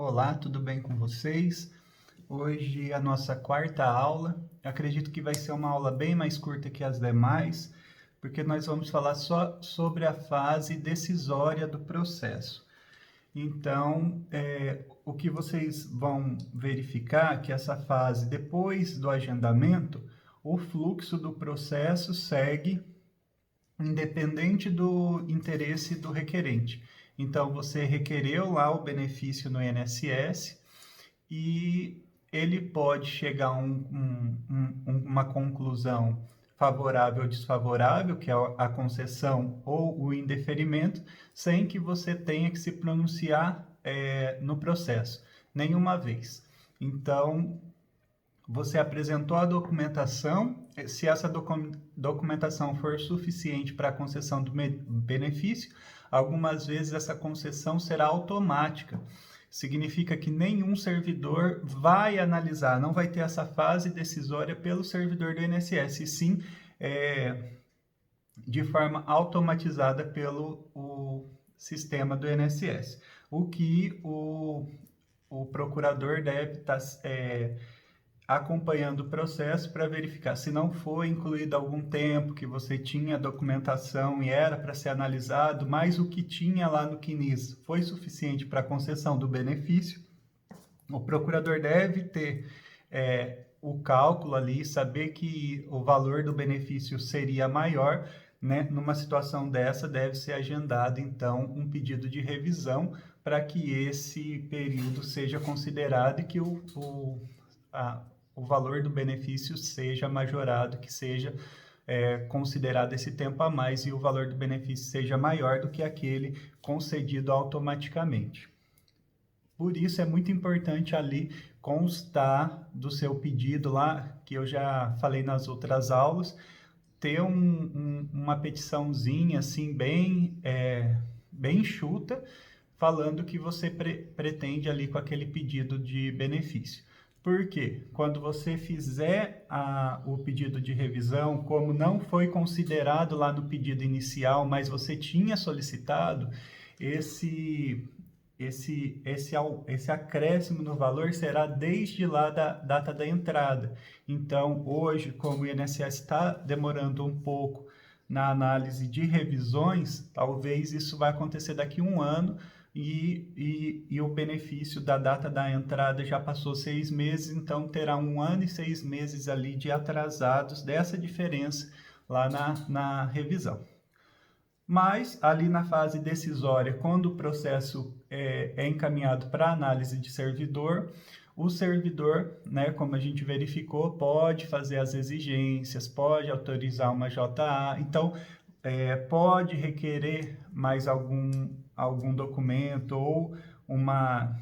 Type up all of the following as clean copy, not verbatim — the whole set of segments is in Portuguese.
Olá, tudo bem com vocês? Hoje a nossa quarta aula. Acredito que vai ser uma aula bem mais curta que as demais, porque nós vamos falar só sobre a fase decisória do processo. Então, o que vocês vão verificar é que essa fase, depois do agendamento, o fluxo do processo segue independente do interesse do requerente. Então, você requereu lá o benefício no INSS e ele pode chegar a uma conclusão favorável ou desfavorável, que é a concessão ou o indeferimento, sem que você tenha que se pronunciar no processo, nenhuma vez. Então, você apresentou a documentação, se essa documentação for suficiente para a concessão do benefício, algumas vezes essa concessão será automática. Significa que nenhum servidor vai analisar, não vai ter essa fase decisória pelo servidor do INSS, e sim de forma automatizada pelo sistema do INSS. O que o procurador deve estar acompanhando o processo para verificar se não foi incluído algum tempo que você tinha documentação e era para ser analisado, mas o que tinha lá no CNIS foi suficiente para a concessão do benefício. O procurador deve ter o cálculo ali, saber que o valor do benefício seria maior, né? Numa situação dessa, deve ser agendado, então, um pedido de revisão para que esse período seja considerado e que o valor do benefício seja majorado, que seja considerado esse tempo a mais e o valor do benefício seja maior do que aquele concedido automaticamente. Por isso é muito importante ali constar do seu pedido lá, que eu já falei nas outras aulas, ter uma petiçãozinha assim bem enxuta, falando que você pretende ali com aquele pedido de benefício. Porque quando você fizer o pedido de revisão, como não foi considerado lá no pedido inicial, mas você tinha solicitado, esse acréscimo no valor será desde lá da data da entrada. Então, hoje, como o INSS está demorando um pouco na análise de revisões, talvez isso vai acontecer daqui a um ano, e o benefício da data da entrada já passou 6 meses, então terá 1 ano e 6 meses ali de atrasados dessa diferença lá na revisão. Mas ali na fase decisória, quando o processo é encaminhado para análise de servidor, o servidor, né, como a gente verificou, pode fazer as exigências, pode autorizar uma JA, então pode requerer mais algum documento ou uma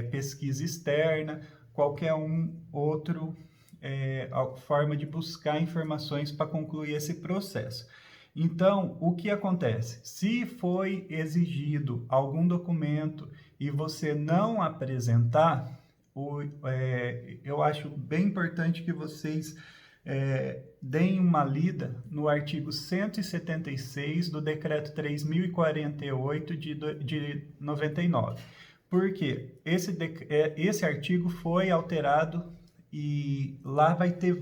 pesquisa externa, qualquer outro forma de buscar informações para concluir esse processo. Então, o que acontece? Se foi exigido algum documento e você não apresentar, eu acho bem importante que vocês deem uma lida no artigo 176 do Decreto 3.048 de 99. Porque esse artigo foi alterado e lá vai ter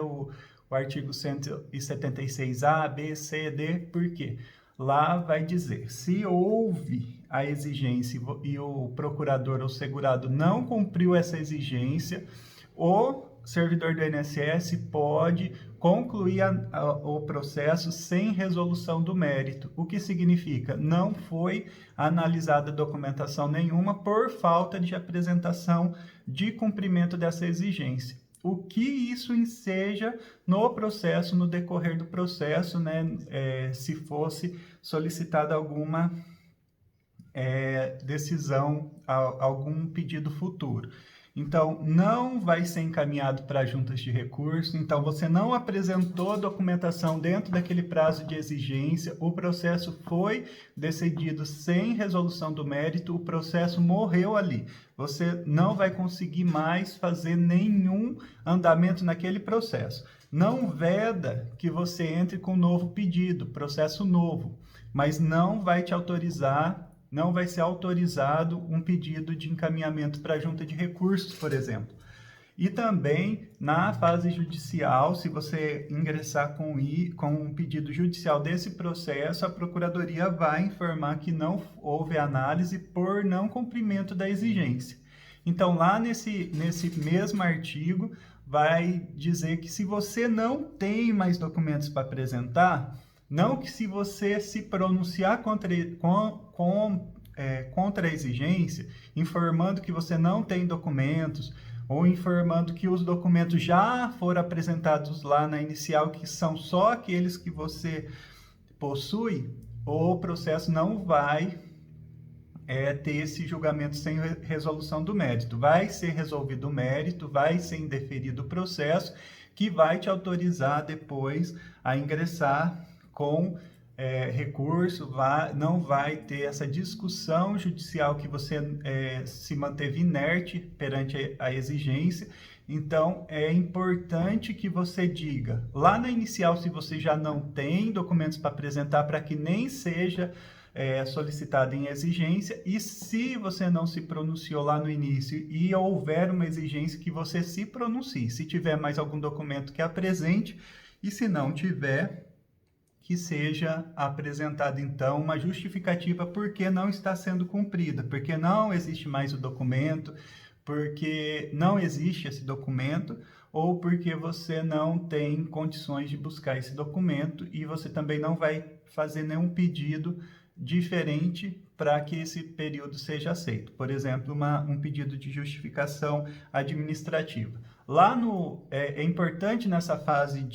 o artigo 176A, B, C, D, por quê? Lá vai dizer, se houve a exigência e o procurador ou segurado não cumpriu essa exigência, o servidor do INSS pode concluir o processo sem resolução do mérito, o que significa não foi analisada documentação nenhuma por falta de apresentação de cumprimento dessa exigência. O que isso enseja no processo, no decorrer do processo, né? Se fosse solicitada alguma decisão, algum pedido futuro. Então, não vai ser encaminhado para juntas de recurso, então você não apresentou a documentação dentro daquele prazo de exigência, o processo foi decidido sem resolução do mérito, o processo morreu ali. Você não vai conseguir mais fazer nenhum andamento naquele processo. Não veda que você entre com um novo pedido, processo novo, mas não vai te autorizar não vai ser autorizado um pedido de encaminhamento para a junta de recursos, por exemplo. E também, na fase judicial, se você ingressar com um pedido judicial desse processo, a Procuradoria vai informar que não houve análise por não cumprimento da exigência. Então, lá nesse mesmo artigo, vai dizer que se você não tem mais documentos para apresentar, não que se você se pronunciar contra a exigência, informando que você não tem documentos, ou informando que os documentos já foram apresentados lá na inicial, que são só aqueles que você possui, o processo não vai ter esse julgamento sem resolução do mérito. Vai ser resolvido o mérito, vai ser indeferido o processo, que vai te autorizar depois a ingressar com recurso, não vai ter essa discussão judicial que você se manteve inerte perante a exigência. Então, é importante que você diga lá na inicial se você já não tem documentos para apresentar, para que nem seja solicitado em exigência, e se você não se pronunciou lá no início e houver uma exigência, que você se pronuncie. Se tiver mais algum documento que apresente, e se não tiver, que seja apresentada, então, uma justificativa porque não está sendo cumprida, porque não existe mais o documento, porque não existe esse documento, ou porque você não tem condições de buscar esse documento e você também não vai fazer nenhum pedido diferente para que esse período seja aceito. Por exemplo, um pedido de justificação administrativa. Lá é importante nessa fase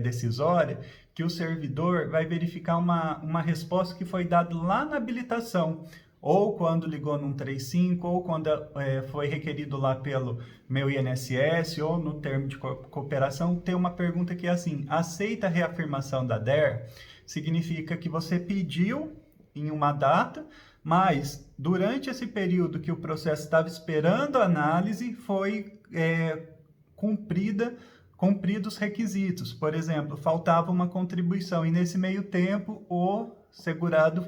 decisória que o servidor vai verificar uma resposta que foi dada lá na habilitação, ou quando ligou no 135, ou quando foi requerido lá pelo meu INSS, ou no termo de cooperação, tem uma pergunta que é assim: aceita a reafirmação da DER? Significa que você pediu em uma data, mas durante esse período que o processo estava esperando a análise, foi cumpridos os requisitos. Por exemplo, faltava uma contribuição e nesse meio tempo o segurado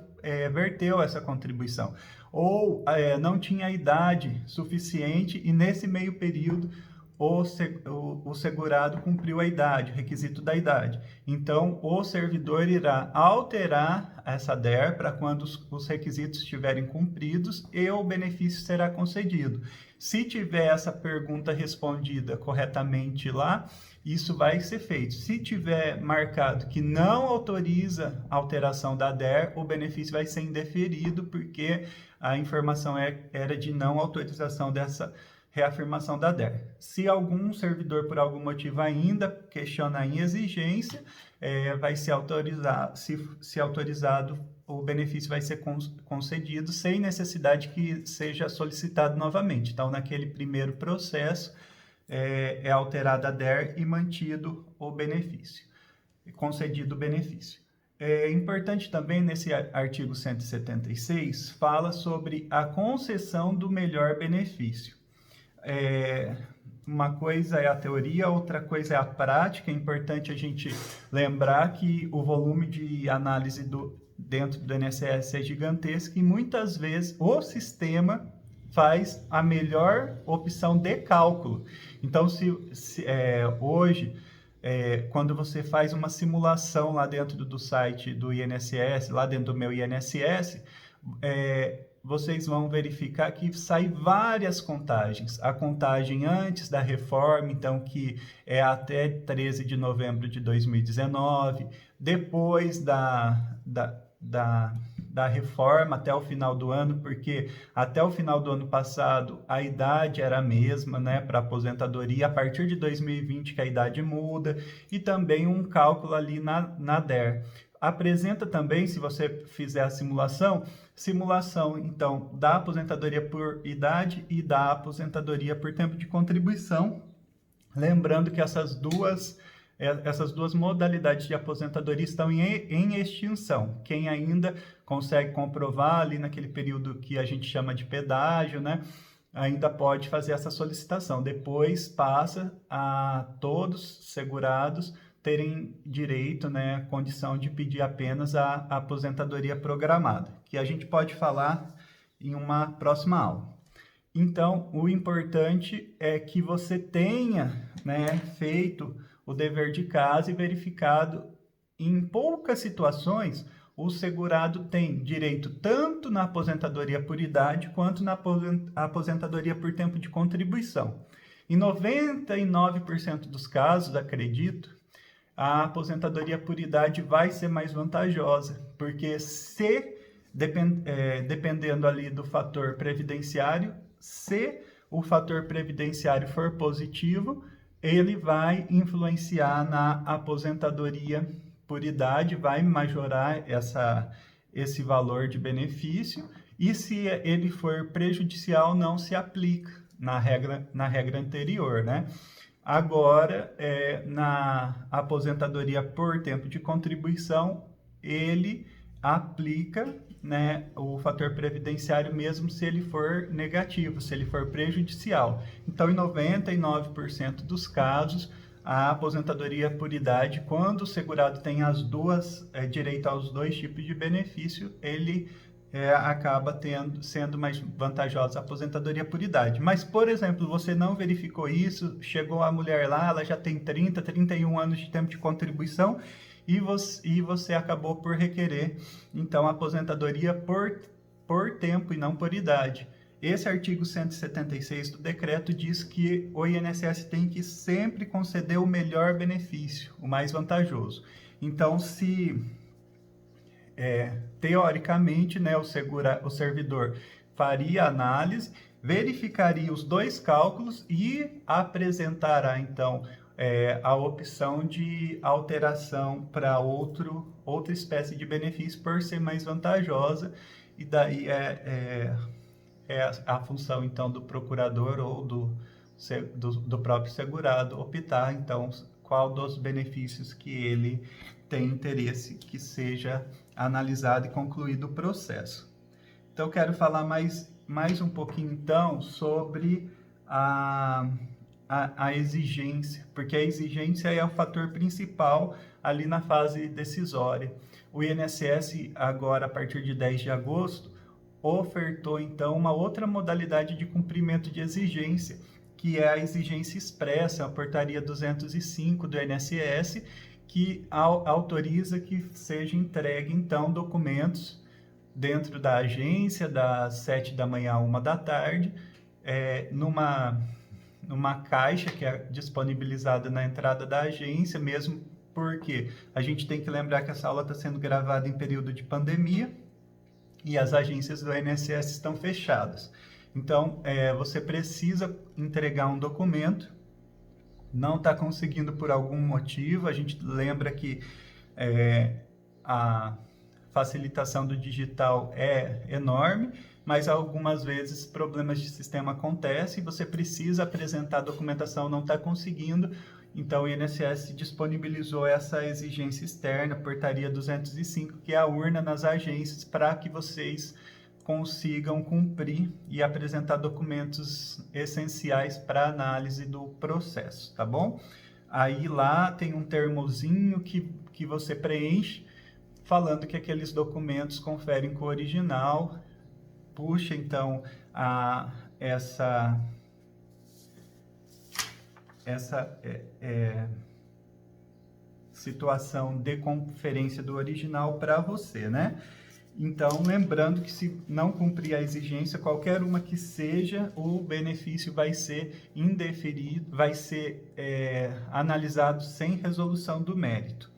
verteu essa contribuição. Ou não tinha idade suficiente e nesse meio período o segurado cumpriu a idade, o requisito da idade. Então, o servidor irá alterar essa DER para quando os requisitos estiverem cumpridos e o benefício será concedido. Se tiver essa pergunta respondida corretamente lá, isso vai ser feito. Se tiver marcado que não autoriza a alteração da DER, o benefício vai ser indeferido, porque a informação era de não autorização dessa reafirmação da DER. Se algum servidor, por algum motivo, ainda questionar em exigência, vai ser autorizado, se autorizado, o benefício vai ser concedido sem necessidade que seja solicitado novamente. Então, naquele primeiro processo, é alterada a DER e mantido o benefício, concedido o benefício. É importante também, nesse artigo 176, fala sobre a concessão do melhor benefício. Uma coisa é a teoria, outra coisa é a prática. É importante a gente lembrar que o volume de análise dentro do INSS é gigantesco e muitas vezes o sistema faz a melhor opção de cálculo. Então, hoje, quando você faz uma simulação lá dentro do site do INSS, lá dentro do meu INSS, vocês vão verificar que sai várias contagens. A contagem antes da reforma, então, que é até 13 de novembro de 2019, depois da reforma até o final do ano, porque até o final do ano passado a idade era a mesma, né, para aposentadoria. A partir de 2020 que a idade muda, e também um cálculo ali na DER. Apresenta também, se você fizer a simulação, então, da aposentadoria por idade e da aposentadoria por tempo de contribuição. Lembrando que essas duas modalidades de aposentadoria estão em extinção. Quem ainda consegue comprovar ali naquele período que a gente chama de pedágio, né, ainda pode fazer essa solicitação. Depois passa a todos segurados terem direito, né, condição de pedir apenas a aposentadoria programada, que a gente pode falar em uma próxima aula. Então, o importante é que você tenha, né, feito o dever de casa e verificado em poucas situações o segurado tem direito tanto na aposentadoria por idade quanto na aposentadoria por tempo de contribuição. Em 99% dos casos, acredito, a aposentadoria por idade vai ser mais vantajosa, porque dependendo ali do fator previdenciário, se o fator previdenciário for positivo, ele vai influenciar na aposentadoria por idade, vai majorar esse valor de benefício, e se ele for prejudicial, não se aplica na regra anterior, né? Agora, na aposentadoria por tempo de contribuição, ele aplica, né, o fator previdenciário mesmo se ele for negativo, se ele for prejudicial. Então, em 99% dos casos, a aposentadoria por idade, quando o segurado tem direito aos dois tipos de benefício, ele acaba sendo mais vantajosa a aposentadoria por idade. Mas, por exemplo, você não verificou isso, chegou a mulher lá, ela já tem 30, 31 anos de tempo de contribuição e você acabou por requerer, então, a aposentadoria por tempo e não por idade. Esse artigo 176 do decreto diz que o INSS tem que sempre conceder o melhor benefício, o mais vantajoso. Então, se teoricamente, né, o servidor faria a análise, verificaria os dois cálculos e apresentará, então, a opção de alteração para outra espécie de benefício por ser mais vantajosa, e daí é a função, então, do procurador ou do próprio segurado optar, então, qual dos benefícios que ele tem interesse que seja analisado e concluído o processo. Então, eu quero falar mais um pouquinho, então, sobre a exigência, porque a exigência é o fator principal ali na fase decisória. O INSS, agora, a partir de 10 de agosto, ofertou, então, uma outra modalidade de cumprimento de exigência, que é a exigência expressa, a portaria 205 do INSS, que autoriza que seja entregue, então, documentos dentro da agência, das 7 da manhã a 1 da tarde, numa caixa que é disponibilizada na entrada da agência, mesmo porque a gente tem que lembrar que essa aula está sendo gravada em período de pandemia e as agências do INSS estão fechadas. Então, você precisa entregar um documento, não está conseguindo por algum motivo, a gente lembra que a facilitação do digital é enorme, mas algumas vezes problemas de sistema acontecem, você precisa apresentar a documentação, não está conseguindo, então o INSS disponibilizou essa exigência externa, portaria 205, que é a urna nas agências, para que vocês consigam cumprir e apresentar documentos essenciais para análise do processo, tá bom? Aí lá tem um termozinho que você preenche, falando que aqueles documentos conferem com o original, puxa então essa situação de conferência do original para você, né? Então, lembrando que se não cumprir a exigência, qualquer uma que seja, o benefício vai ser indeferido, vai ser analisado sem resolução do mérito.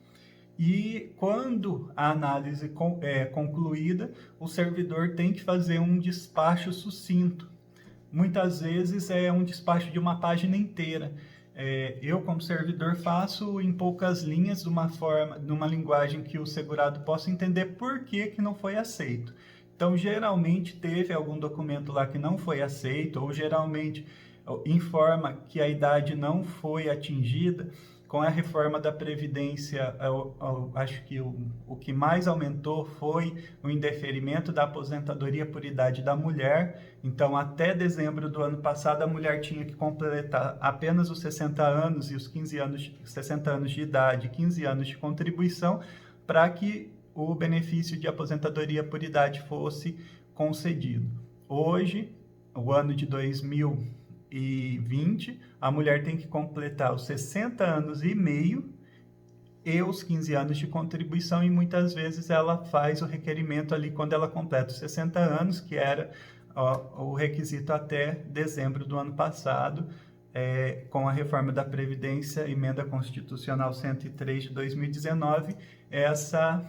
E quando a análise é concluída, o servidor tem que fazer um despacho sucinto. Muitas vezes é um despacho de uma página inteira. Eu, como servidor, faço em poucas linhas, numa linguagem que o segurado possa entender por que não foi aceito. Então, geralmente, teve algum documento lá que não foi aceito, ou geralmente informa que a idade não foi atingida. Com a reforma da Previdência, eu acho que o que mais aumentou foi o indeferimento da aposentadoria por idade da mulher. Então, até dezembro do ano passado, a mulher tinha que completar apenas os 60 anos e os 60 anos de idade, 15 anos de contribuição, para que o benefício de aposentadoria por idade fosse concedido. Hoje, o ano de 2020, a mulher tem que completar os 60 anos e meio e os 15 anos de contribuição, e muitas vezes ela faz o requerimento ali quando ela completa os 60 anos, que era o requisito até dezembro do ano passado. Com a reforma da Previdência, emenda constitucional 103 de 2019, essa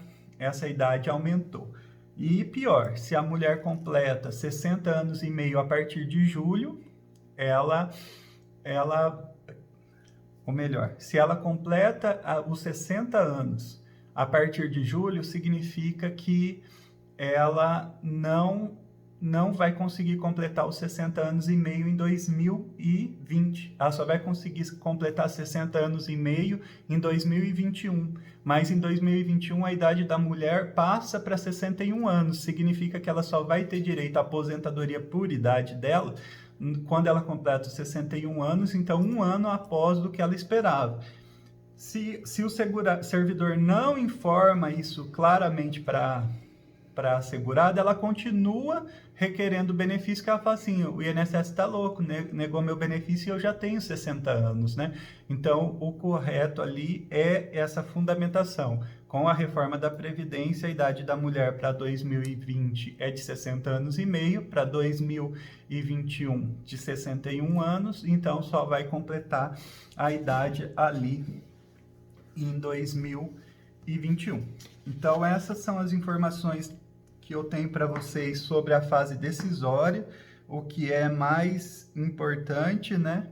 idade aumentou. E pior, se a mulher completa 60 anos e meio a partir de julho, ou melhor, se ela completa os 60 anos a partir de julho, significa que ela não vai conseguir completar os 60 anos e meio em 2020. Ela só vai conseguir completar 60 anos e meio em 2021. Mas em 2021 a idade da mulher passa para 61 anos. Significa que ela só vai ter direito à aposentadoria por idade dela quando ela completa os 61 anos, então 1 ano após do que ela esperava. Se o servidor não informa isso claramente para a segurada, ela continua requerendo o benefício, que ela fala assim, o INSS está louco, negou meu benefício e eu já tenho 60 anos, né? Então, o correto ali é essa fundamentação. Com a reforma da Previdência, a idade da mulher para 2020 é de 60 anos e meio, para 2021 de 61 anos, então só vai completar a idade ali em 2021. Então, essas são as informações que eu tenho para vocês sobre a fase decisória, o que é mais importante, né?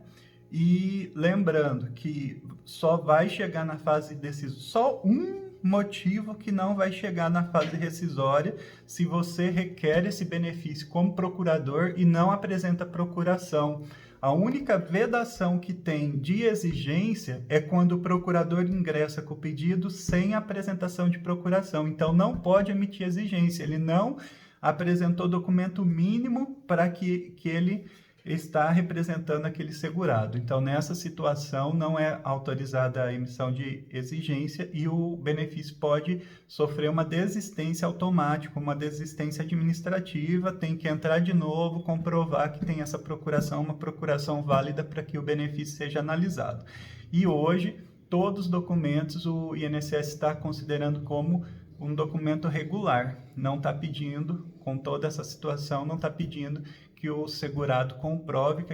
E lembrando que só vai chegar na fase decisória, só um motivo que não vai chegar na fase rescisória, se você requer esse benefício como procurador e não apresenta procuração. A única vedação que tem de exigência é quando o procurador ingressa com o pedido sem apresentação de procuração. Então, não pode emitir exigência. Ele não apresentou documento mínimo para que ele está representando aquele segurado. Então, nessa situação, não é autorizada a emissão de exigência e o benefício pode sofrer uma desistência automática, uma desistência administrativa, tem que entrar de novo, comprovar que tem essa procuração, uma procuração válida para que o benefício seja analisado. E hoje, todos os documentos o INSS está considerando como um documento regular, não está pedindo, com toda essa situação, não está pedindo que o segurado comprove que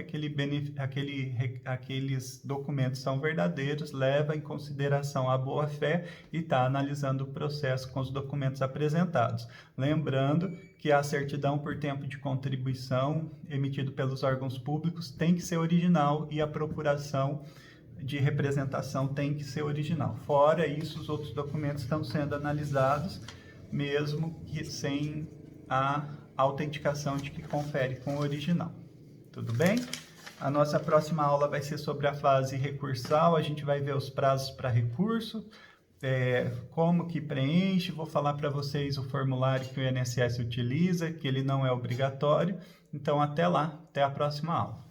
aqueles documentos são verdadeiros, leva em consideração a boa-fé e está analisando o processo com os documentos apresentados. Lembrando que a certidão por tempo de contribuição emitido pelos órgãos públicos tem que ser original e a procuração de representação tem que ser original. Fora isso, os outros documentos estão sendo analisados, mesmo que sem a autenticação de que confere com o original. Tudo bem? A nossa próxima aula vai ser sobre a fase recursal, a gente vai ver os prazos para recurso, como que preenche, vou falar para vocês o formulário que o INSS utiliza, que ele não é obrigatório. Então, até lá, até a próxima aula.